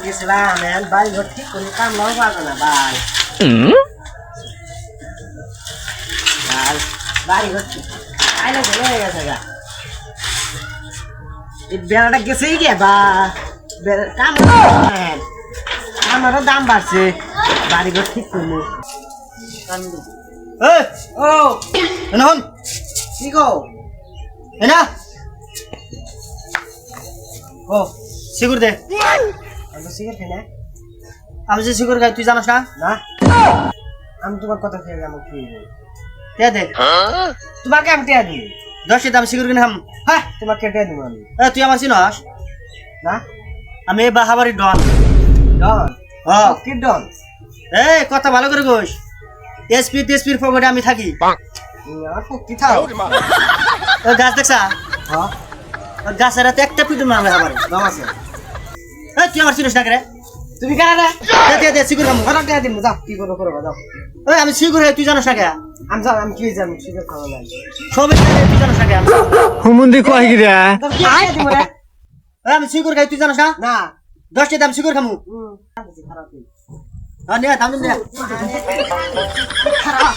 গেছিলাম এখন বাড়ি ঘর ঠিক করে কাম নাও পারবো না ভাই ভাই বাড়ি ঘর ঠিক আইলে চলে হয়ে গেছে গা এই বেড়াটা গেছেই গে বা কাম আমারও দাম বাড়ছে বাড়ি ঘর ঠিক করলো ও এখন কি গো এনা ও সিগুর দে আমি তো সিগারেট খাই না আমি যে সিগুর খাই তুই জানোস না না আমি তোমার কথা খেয়ে আমি কি দে দে তোমাকে আমি টেয়া দিই 10 দাম সিগুর কিনে হাম হ্যাঁ তোমাকে টেয়া দিব আমি তুই আমার চিনস না আমি বাহাবাড়ি ডন ডন হ্যাঁ কি ডন এই কথা ভালো করে কইস এসপির পকেটে আমি থাকি আর কি থাও ওই গাছ দেখছা হ্যাঁ ওই গাছের হাতে একটা পিটুন মারবে আবার দাম আছে তুই আমার চিনিস না করে তুমি কেন রে দে সিগুর খাম ঘরে টেয়া দিব যাও কি করো করো যাও ওই আমি সিগুর খাই তুই জানোস না কে আমি যাও আমি কি জানি সিগারেট খাওয়া নাই সবে তুই জানোস না কে হুমুন্দি কয় কি রে তোর কি টেয়া দিব রে ওই আমি সিগুর খাই তুই জানোস না না 10 দাম সিগুর খামু খারাপ নে দাম নে খারাপ